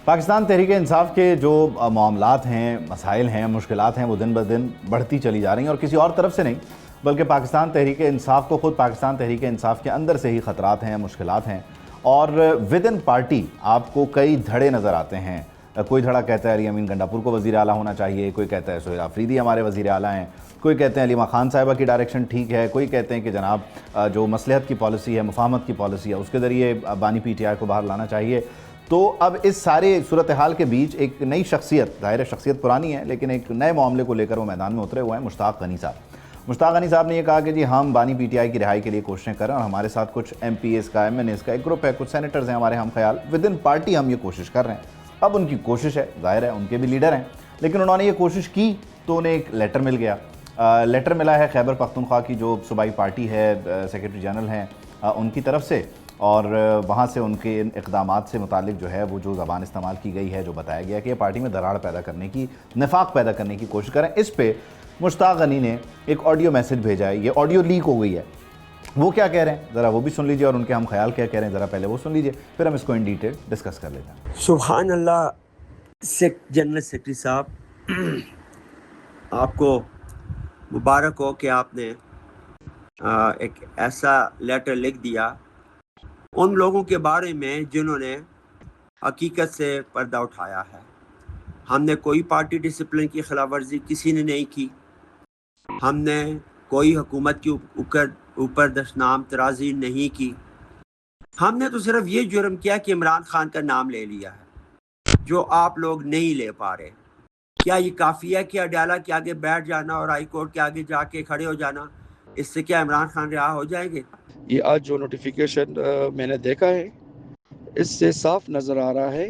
पाकिस्तान तहरीक इंसाफ के जो मामलात हैं, मसाइल हैं, मुश्किलात हैं, वो दिन ब दिन बढ़ती चली जा रही हैं और किसी और तरफ से नहीं बल्कि पाकिस्तान तहरीक इंसाफ को ख़ुद पाकिस्तान तहरीक इंसाफ के अंदर से ही ख़तरात हैं, मुश्किलात हैं। और विद इन पार्टी आपको कई धड़े नज़र आते हैं। कोई धड़ा कहता है अली अमीन गंडापुर को वज़ीर आला होना चाहिए, कोई कहता है सोहेल आफरीदी हमारे वज़ीर आला हैं, कोई कहते हैं अलीमा खान साहिबा की डायरेक्शन ठीक है, कोई कहते हैं कि जनाब जो मसलहत की पॉलिसी है, मुफाहमत की पॉलिसी है, उसके ज़रिए बानी PTI को बाहर लाना चाहिए। तो अब इस सारे सूरत हाल के बीच एक नई शख्सियत, ज़ाहिर शख्सियत पुरानी है लेकिन एक नए मामले को लेकर वो मैदान में उतरे हुए हैं। मुश्ताक गनी साहब ने यह कहा कि जी हम बानी PTI की रिहाई के लिए कोशिशें करें और हमारे साथ कुछ MPs का, MNAs का एक ग्रुप है, कुछ सेनेटर्स हैं हमारे हम ख्याल, विद इन पार्टी हम ये कोशिश कर रहे हैं। अब उनकी कोशिश है, जाहिर है उनके भी लीडर हैं, लेकिन उन्होंने ये कोशिश की तो उन्हें एक लेटर मिल गया। लेटर मिला है खैबर पख्तूनख्वा की जो सूबाई पार्टी है, सेक्रेटरी जनरल हैं उनकी तरफ से, और वहाँ से उनके इक़दामात से मुतालिक जो है वो जो ज़बान इस्तेमाल की गई है, जो बताया गया कि ये पार्टी में दरार पैदा करने की, निफाक पैदा करने की कोशिश करें। इस पे मुश्ताक गनी ने एक ऑडियो मैसेज भेजा है, ये ऑडियो लीक हो गई है। वो क्या कह रहे हैं ज़रा वो भी सुन लीजिए और उनके हम ख्याल क्या कह रहे हैं ज़रा पहले वो सुन लीजिए, फिर हम इसको इन डिटेल डिस्कस कर लेते हैं। सुभान अल्लाह। जनरल सेक्रेटरी साहब, आपको मुबारक हो कि आपने एक ऐसा लेटर लिख दिया उन लोगों के बारे में जिन्होंने हकीकत से पर्दा उठाया है। हमने कोई पार्टी डिसिप्लिन की खिलाफ वर्जी किसी ने नहीं की, हमने कोई हुकूमत के ऊपर दशनाम तराजी नहीं की, हमने तो सिर्फ ये जुर्म किया कि इमरान खान का नाम ले लिया है जो आप लोग नहीं ले पा रहे। क्या ये काफ़ी है कि अडाला के आगे बैठ जाना और हाई कोर्ट के आगे जाके खड़े हो जाना, इससे क्या इमरान खान रिहा हो जाएंगे? ये आज जो नोटिफिकेशन मैंने देखा है, इससे साफ नज़र आ रहा है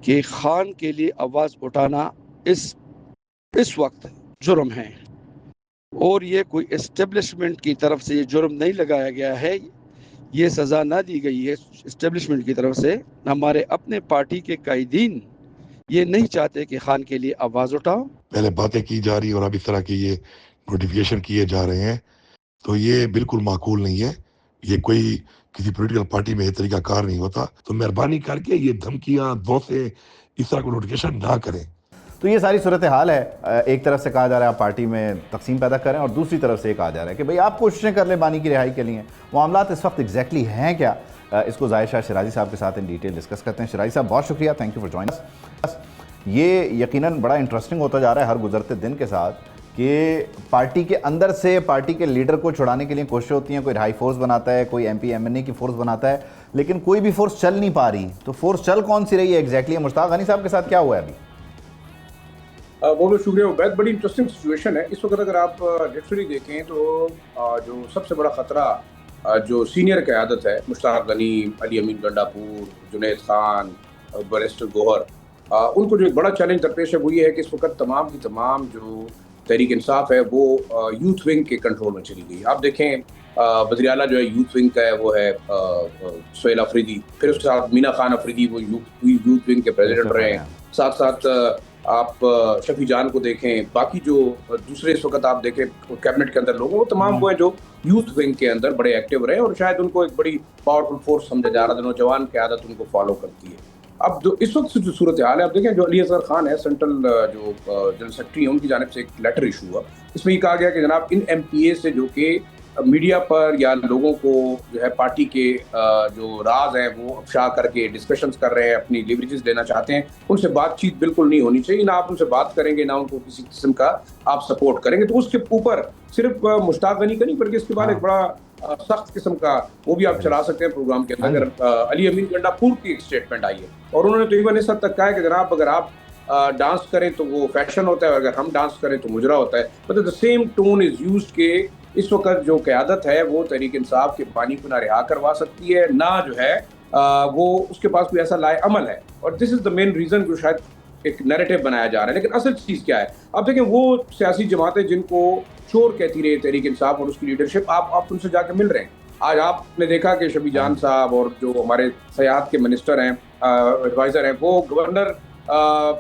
कि खान के लिए आवाज़ उठाना इस वक्त जुर्म है और ये कोई एस्टेब्लिशमेंट की तरफ से ये जुर्म नहीं लगाया गया है, ये सज़ा ना दी गई है एस्टेब्लिशमेंट की तरफ से। हमारे अपने पार्टी के कायदीन ये नहीं चाहते कि खान के लिए आवाज़ उठाओ। पहले बातें की जा रही और अब इस तरह के ये नोटिफिकेशन किए जा रहे हैं, तो ये बिल्कुल माकूल नहीं है। ये कोई किसी पॉलिटिकल पार्टी में ये तरीका कार नहीं होता। तो मेहरबानी करके ये धमकियां, दोषे, इस तरह को नोटिफिकेशन ना करें। तो ये सारी सूरत हाल है। एक तरफ से कहा जा रहा है आप पार्टी में तकसीम पैदा करें और दूसरी तरफ से कहा जा रहा है कि भाई आप कोशिशें कर लें बानी की रिहाई के लिए। मामलात इस वक्त एग्जैक्टली हैं क्या, इसको ज़ाहिर शाह शिराजी साहब के साथ इन डिटेल डिस्कस करते हैं। शिराजी साहब बहुत शुक्रिया, thank you for joining us. ये यकीनन बड़ा इंटरेस्टिंग होता जा रहा है हर गुजरते दिन के साथ कि पार्टी के अंदर से पार्टी के लीडर को छुड़ाने के लिए कोशिशें होती हैं। कोई रिहाई फोर्स बनाता है, कोई MP MNA की फोर्स बनाता है, लेकिन कोई भी फोर्स चल नहीं पा रही। तो फोर्स चल कौन सी रही है एग्जैक्टली? मुश्ताक गनी साहब के साथ क्या हुआ है अभी? बहुत शुक्रिया उबैद, बड़ी इंटरेस्टिंग सिचुएशन है इस वक्त। अगर आप लिटरली देखें तो जो सबसे बड़ा ख़तरा जो सीनियर क़यादत है, मुश्ताक गनी, अली अमीन गंडापुर, जुनैद खान, बैरिस्टर गोहर, उनको जो एक बड़ा चैलेंज दरपेश है वो ये है कि इस वक्त तमाम की तमाम जो तहरीक इंसाफ है वो यूथ विंग के कंट्रोल में चली गई। आप देखें वज़ीर आला जो है यूथ विंग का है वो है सोहेल आफरीदी, फिर उसके साथ मीना खान अफरीदी वो यूथ विंग के प्रेसिडेंट रहे हैं। साथ साथ आप शफी जान को देखें, बाकी जो दूसरे इस वक्त आप देखें कैबिनेट के अंदर लोग वो तमाम वो हैं जो यूथ विंग के अंदर बड़े एक्टिव रहे और शायद उनको एक बड़ी पावरफुल फोर्स समझा जा रहा था, नौजवान की आदत उनको फॉलो करती है। अब जो इस वक्त जो सूरत हाल है, आप देखें जो अली असगर खान है सेंट्रल जो जनरल सेक्रेटरी है, उनकी जानिब से एक लेटर इशू हुआ। इसमें ये कहा गया कि जनाब इन MPA से जो कि मीडिया पर या लोगों को जो है पार्टी के जो राज हैं वो अफशा करके डिस्कशंस कर रहे हैं, अपनी लिवरेजेस लेना चाहते हैं, उनसे बातचीत बिल्कुल नहीं होनी चाहिए। ना आप उनसे बात करेंगे, ना उनको किसी किस्म का आप सपोर्ट करेंगे। तो उसके ऊपर सिर्फ मुश्ताक गनी का नहीं बल्कि इसके बाद एक बड़ा सख्त किस्म का वो भी आप चला सकते हैं प्रोग्राम के अंदर। अगर अली अमीन गंडापुर की एक स्टेटमेंट आई है और उन्होंने तो इवन इस हद तक कहा है कि जनाब अगर आप डांस करें तो वो फैशन होता है, अगर हम डांस करें तो मुजरा होता है। मतलब the same tone is used के इस वक्त जो क़यादत है वो तहरीक इंसाफ के बानी को ना रिहा करवा सकती है, ना जो है वो उसके पास कोई ऐसा लाए अमल है। और this is the main reason जो शायद एक नैरेटिव बनाया जा रहा है। लेकिन असल चीज़ क्या है, आप देखें वो सियासी जमातें जिनको चोर कहती रही तहरीक इंसाफ और उसकी लीडरशिप, आप उनसे जाके मिल रहे हैं। आज आपने देखा कि शफी जान साहब और जो हमारे सयाहत के मिनिस्टर हैं, एडवाइज़र हैं, वो गवर्नर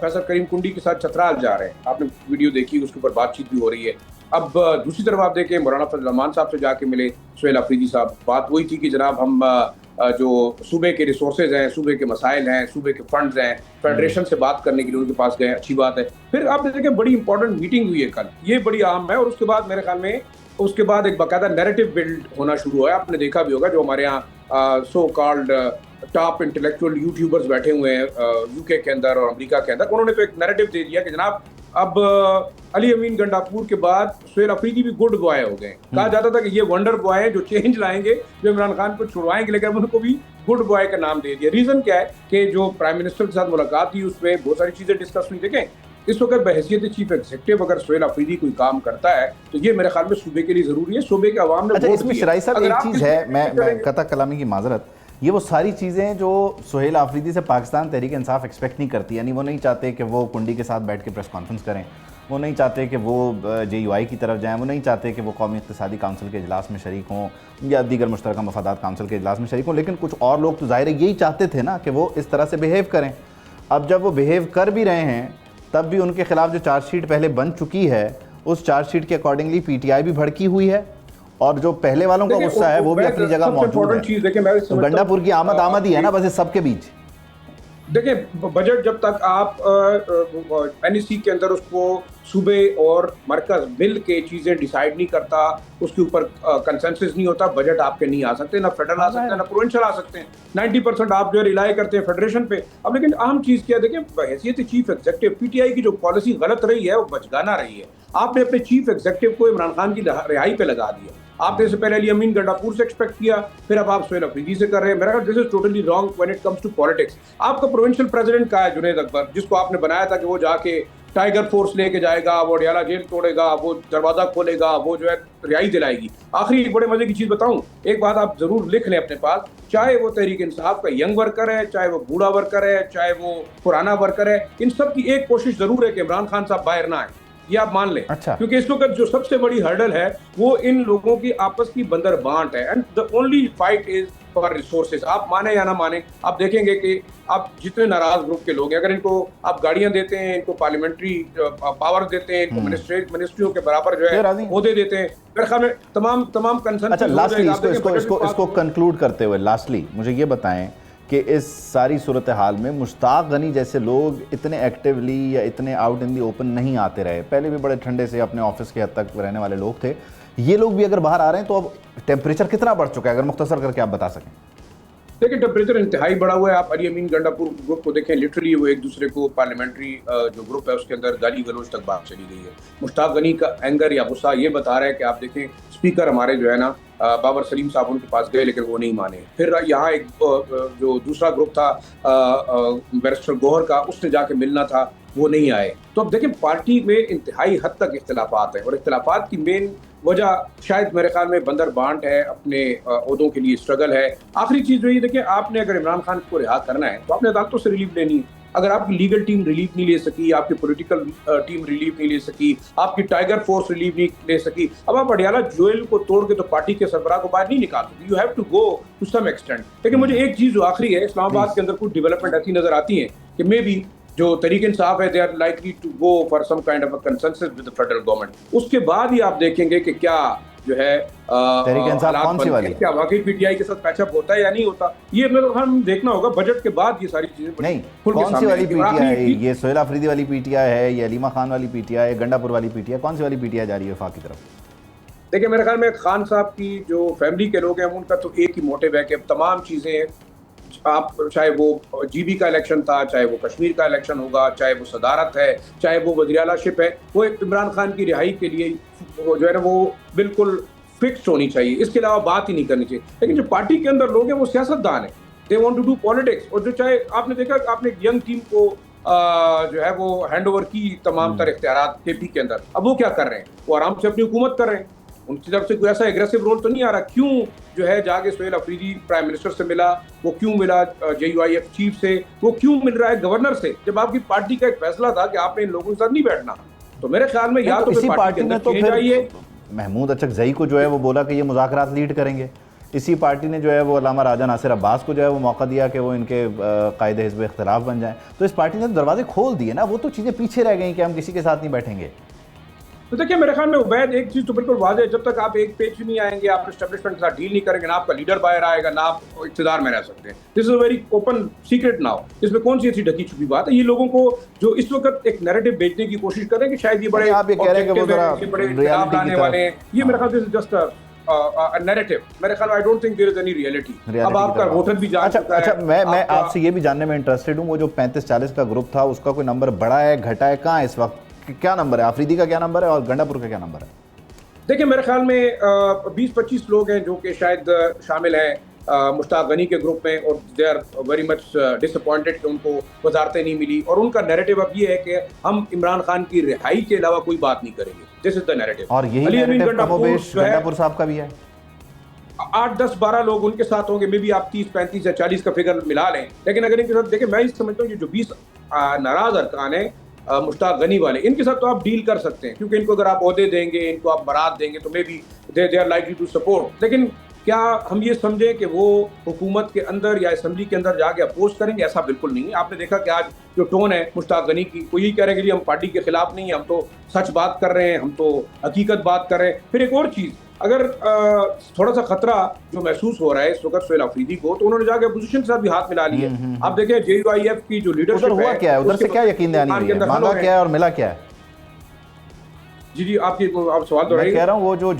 फैसल करीम कुंडी के साथ चतराल जा रहे हैं। आपने वीडियो देखी, उसके ऊपर बातचीत भी हो रही है। अब दूसरी तरफ आप देखें मौलाना फजल रहमान साहब से जाके मिले सोहेल आफरीदी साहब, बात वही थी कि जनाब हम जो सूबे के रिसोर्सेज हैं, सूबे के मसाइल हैं, सूबे के फंड्स हैं, फेडरेशन से बात करने के लिए उनके पास गए, अच्छी बात है। फिर आपने देखा बड़ी इंपॉर्टेंट मीटिंग हुई है कल, ये बड़ी अहम है। और उसके बाद मेरे ख्याल में उसके बाद एक बाकायदा नैरेटिव बिल्ड होना शुरू हुआ है। आपने देखा भी होगा जो हमारे यहाँ so called top intellectual YouTubers बैठे हुए हैं यूके के अंदर और अमेरिका के अंदर, उन्होंने तो एक नैरेटिव दे दिया कि जनाब अब अली अमीन गंडापुर के बाद सुहेल अफरीदी भी गुड बॉय हो गए। कहा जाता था कि ये वंडर बॉय है जो चेंज लाएंगे, जो इमरान खान को छुड़वाएंगे, लेकिन उनको भी गुड बॉय का नाम दे दिया। रीजन क्या है कि जो प्राइम मिनिस्टर के साथ मुलाकात थी उसमें बहुत सारी चीजें डिस्कस हुई। देखें इस वक्त बहैसियत चीफ एग्जीक्यूटिव अगर सुहेल अफरीदी कोई काम करता है तो ये मेरे ख्याल में सूबे के लिए जरूरी है, सूबे के अवाम ने वोट इसमें शराई साहब एक चीज़ है, मैं कतई कलामी की माजरत, ये वो सारी चीज़ें जो सुहेल आफरीदी से पाकिस्तान तहरीक इंसाफ एक्सपेक्ट नहीं करती, यानी वो नहीं चाहते कि वो कुंडी के साथ बैठ के प्रेस कॉन्फ्रेंस करें, वो नहीं चाहते कि वो JUI की तरफ जाएं, वो नहीं चाहते कि वो कौमी इक़्तिसादी काउंसिल के इजलास में शरीक हों या दीगर मुश्तरका मफादात काउंसिल के इजलास में शरीक हों, लेकिन कुछ और लोग तो ज़ाहिर है यही चाहते थे ना कि वो इस तरह से बिहेव करें। अब जब वो बिहेव कर भी रहे हैं तब भी उनके खिलाफ जो चार्जशीट पहले बन चुकी है उस चार्जशीट के अकॉर्डिंगली PTI भी भड़की हुई है और जो पहले वालों का गुस्सा है वो भी अपनी जगह मौजूद है। तो गंडापुर की आमद ही है ना बस इस सबके बीच। देखिए बजट जब तक आप NEC के अंदर उसको सूबे और मरकज मिल के चीजें डिसाइड नहीं करता, उसके ऊपर कंसेंसस नहीं होता, बजट आपके नहीं आ सकते, ना फेडरल आ सकते हैं ना प्रोविंशियल आ सकते हैं। 90% आप जो है रिलाई करते हैं फेडरेशन पे। अब लेकिन अहम चीज क्या है, देखिए हैसियत चीफ एग्जीक्यूटिव PTI की जो पॉलिसी गलत रही है वो बचगाना रही है। आपने अपने चीफ एग्जीक्यूटिव को इमरान खान की रिहाई पे लगा दिया। आपने इससे पहले अली अमीन गंडापुर से एक्सपेक्ट किया, फिर अब आप सुहेल अफरीदी से कर रहे हैं। मेरा ख्याल this is totally wrong when it comes to politics. आपका प्रोविंशियल प्रेसिडेंट का है जुनैद अकबर, जिसको आपने बनाया था कि वो जाके टाइगर फोर्स लेके जाएगा, वो अडियाला जेल तोड़ेगा, वो दरवाजा खोलेगा, वो जो है रिहाई दिलाएगी। आखिरी एक बड़े मजे की चीज बताऊं, एक बात आप जरूर लिख लें अपने पास, चाहे वो तहरीक इंसाफ का यंग वर्कर है, चाहे वो बूढ़ा वर्कर है, चाहे वो पुराना वर्कर है, इन सब की एक कोशिश जरूर है कि इमरान खान साहब बाहर ना आए, ये आप मान लें। अच्छा। क्योंकि इस वक्त जो सबसे बड़ी हर्डल है वो इन लोगों की आपस की बंदर बांट है, and the only fight is for resources. आप माने या ना माने, आप देखेंगे कि आप जितने नाराज ग्रुप के लोग हैं, अगर इनको आप गाड़ियां देते हैं, इनको पार्लियामेंट्री पावर देते हैं, इनको मिनिस्ट्रियों के बराबर जो है ओहदे देते हैं, मेरे ख्याल में तमाम कंसर्न। अच्छा, लास्टली इसको कंक्लूड करते हुए लास्टली मुझे ये बताएं कि इस सारी सूरत हाल में मुश्ताक गनी जैसे लोग इतने एक्टिवली या इतने आउट इन दी ओपन नहीं आते रहे, पहले भी बड़े ठंडे से अपने ऑफिस के हद तक रहने वाले लोग थे, ये लोग भी अगर बाहर आ रहे हैं तो अब टेम्परेचर कितना बढ़ चुका है, अगर मुख्तसर करके आप बता सकें। देखिए टेम्परेचर इंतहाई बढ़ा हुआ है। आप अली अमीन गंडापुर ग्रुप को देखें, लिटरली वो एक दूसरे को पार्लियामेंट्री जो ग्रुप है उसके अंदर गाली गलौज तक बात चली गई है। मुश्ताक गनी का एंगर या गुस्सा ये बता रहा है कि आप देखें स्पीकर हमारे जो है ना बाबर सलीम साहब उनके पास गए लेकिन वो नहीं माने। फिर यहाँ एक जो दूसरा ग्रुप था बैरिस्टर गौहर का, उसने जाके मिलना था, वो नहीं आए। तो अब देखें पार्टी में इंतहाई हद तक इख्तिलाफात है और इख्तिलाफात की मेन वजह शायद मेरे ख्याल में बंदर बांट है, अपने ओहदों के लिए स्ट्रगल है। आखिरी चीज़ वही देखिए, आपने अगर इमरान खान को रिहा करना है तो आपने अदालतों से रिलीफ लेनी है। अगर आपकी लीगल टीम रिलीफ नहीं ले सकी, आपकी पॉलिटिकल टीम रिलीफ नहीं ले सकी, आपकी टाइगर फोर्स रिलीफ नहीं ले सकी, अब आप अडियाला जेल को तोड़ के तो पार्टी के सरबराह को बाहर नहीं निकाल सकते। You have to go to some extent. लेकिन मुझे एक चीज़ जो आखिरी है, इस्लामाबाद के अंदर कुछ डेवलपमेंट ऐसी नजर आती है कि मे बी जो तहरीक इंसाफ है they are likely to go for some kind of a consensus with the federal government. उसके बाद ही आप देखेंगे कि क्या जो है तहरीक इंसाफ कौन सी वाली, क्या वाकई PTI के साथ पैचअप होता है या नहीं होता, ये हम देखना होगा बजट के बाद। ये सारी चीजें नहीं, कौन सी वाली PTI, ये सुहेल अफरीदी वाली PTI है, ये अलीमा खान वाली PTI है, गंडापुर वाली PTI, कौन सी वाली PTI जा रही है वफाक की तरफ? देखिए मेरे ख्याल में खान साहब की जो फैमिली के लोग हैं उनका तो एक ही मोटिव है कि तमाम चीजें, आप चाहे वो GB का इलेक्शन था, चाहे वो कश्मीर का इलेक्शन होगा, चाहे वो सदारत है, चाहे वो वज़ीर-ए-आला-शिप है, वो एक इमरान खान की रिहाई के लिए जो है ना वो बिल्कुल फिक्स्ड होनी चाहिए, इसके अलावा बात ही नहीं करनी चाहिए। लेकिन जो पार्टी के अंदर लोग हैं वो सियासतदान है, they want to do politics. और जो चाहे आपने देखा आपने यंग टीम को जो है वो हैंड ओवर की तमाम तर इख्तियारात KP के अंदर, अब वो क्या कर रहे हैं, वो आराम से अपनी हुकूमत कर रहे हैं, उनकी तरफ से कोई ऐसा एग्रेसिव रोल तो नहीं आ रहा। क्यों जो है जाके सुहेल अफरीदी प्राइम मिनिस्टर से मिला, वो क्यों मिला JUIF चीफ से, वो क्यों मिल रहा है गवर्नर से, जब आपकी पार्टी का एक फैसला था कि आपने इन लोगों के साथ नहीं बैठना। तो मेरे ख्याल में या तो इसी पार्टी में तो फिर महमूद अचकजई को जो है वो बोला कि ये मुज़ाकरात लीड करेंगे, इसी पार्टी ने जो है वो अल्लामा राजा नासिर अब्बास को जो है वो मौका दिया कि वो इनके कायदे हिज़्ब इख्तिलाफ बन जाएं। तो इस पार्टी ने दरवाजे खोल दिए ना, वो तो चीज़ें पीछे रह गई कि हम किसी के साथ नहीं बैठेंगे। तो देखिए मेरे ख्याल में उबैद एक चीज़ तो बिल्कुल वाज़ेह है, जब तक आप एक पेज नहीं आएंगे, आप एस्टेब्लिशमेंट के साथ डील नहीं करेंगे, ना आपका लीडर बाहर आएगा, ना आप इक़्तिदार में रह सकते हैं। This is a very open secret now. इसमें कौन सी ऐसी ढकी छुपी बात है? ये लोगों को जो इस वक्त एक नैरेटिव बेचने की कोशिश कर रहे हैं कि शायद ये बड़े आप ये कह रहे हैं कि वो जरा रियलिटी लाने वाले हैं, ये मेरे ख्याल से जस्ट नैरेटिव। मेरे ख्याल में I don't think there is any reality. अब आपका वोटर भी जान चुका है। अच्छा, मैं आपसे ये भी जानने में इंटरेस्टेड हूँ, वो जो 35-40 का ग्रुप था उसका कोई नंबर बढ़ा है, घटा है, कहाँ है इस वक्त, क्या नंबर है? आफरीदी का क्या नंबर है और गंडापुर का क्या नंबर है? देखिए मेरे ख्याल में 20-25 लोग हैं जो कि शायद शामिल हैं मुश्ताक गनी के ग्रुप में, और they are very much disappointed कि उनको वजारतें नहीं मिली, और उनका नैरेटिव अब ये है कि हम इमरान खान की रिहाई के अलावा कोई बात नहीं करेंगे। This is the narrative. और यही नैरेटिव कमोबेश गंडापुर साहब का भी है। 8-10-12 लोग उनके साथ होंगे, मे बी आप 30-35 या 40 का फिगर मिला लें, लेकिन अगर इनके साथ देखें, मैं इस समझता हूँ कि जो 20 नाराज अरकान है मुश्ताक गनी वाले, इनके साथ तो आप डील कर सकते हैं, क्योंकि इनको अगर आप ओहदे देंगे, इनको आप बरात देंगे, तो maybe they are likely to support. लेकिन क्या हम ये समझें कि वो हुकूमत के अंदर या असेंबली के अंदर जाके अपोज करेंगे? ऐसा बिल्कुल नहीं है। आपने देखा कि आज जो टोन है मुश्ताक गनी की, वो यही कह रहे हैं कि हम पार्टी के खिलाफ नहीं है, हम तो सच बात कर रहे हैं, हम तो हकीकत बात कर रहे हैं। फिर एक और चीज़, अगर थोड़ा सा खतरा जो महसूस हो रहा है इस वक्त सुहेल अफरीदी को, तो उन्होंने जाके अपोजिशन के साथ भी हाथ मिला लिया। आप देखें JUIF की जो लीडरशिप है, हुआ क्या है उधर से, क्या यकीन दहानी हुई है? मांगा क्या है और मिला क्या है? जी आप सवाल तो मैं कह रहा हूँ, वो जो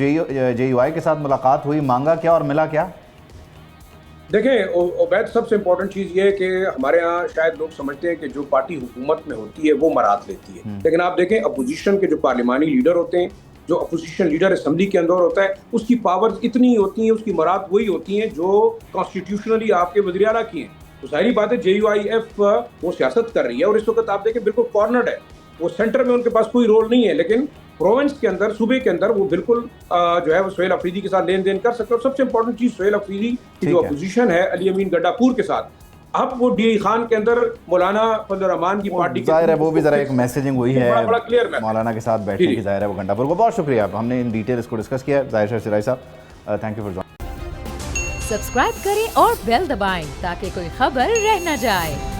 JUI के साथ मुलाकात हुई, मांगा क्या और मिला क्या? देखें उबैद, सबसे इम्पोर्टेंट चीज़ ये है कि हमारे यहाँ शायद लोग समझते हैं कि जो पार्टी हुकूमत में होती है वो मराद लेती है, लेकिन आप देखें अपोजिशन के जो पार्लिमानी लीडर होते हैं, जो अपोजिशन लीडर असेंबली के अंदर होता है, उसकी पावर्स इतनी ही होती हैं, उसकी मराद वही होती हैं जो कॉन्स्टिट्यूशनली आपके वज़ीर आला की हैं। तो सारी बात है, JUIF वो सियासत कर रही है, और इस वक्त आप देखें बिल्कुल कॉर्नर्ड है, वो सेंटर में उनके पास कोई रोल नहीं है, लेकिन प्रोविंस के अंदर, सूबे के अंदर वो बिल्कुल जो है वो सुहेल अफरीदी के साथ लेन देन कर सकते हैं। और सबसे इंपॉर्टेंट चीज़, सुहेल अफरीदी की जो अपोजिशन है अली अमीन गंडापुर के साथ, अब वो DI खान के अंदर मौलाना फजल रहमान की पार्टी के, जाहिर है वो भी ज़रा एक मैसेजिंग हुई है बड़ा क्लियर मौलाना के साथ बैठने की। जाहिर है वो गंडापुर को बहुत शुक्रिया, हमने इन डिटेल इसको डिस्कस किया है। जाहिर सिराई साहब, thank you for joining. Subscribe करें और बेल दबाएं ताकि कोई खबर रह न जाए।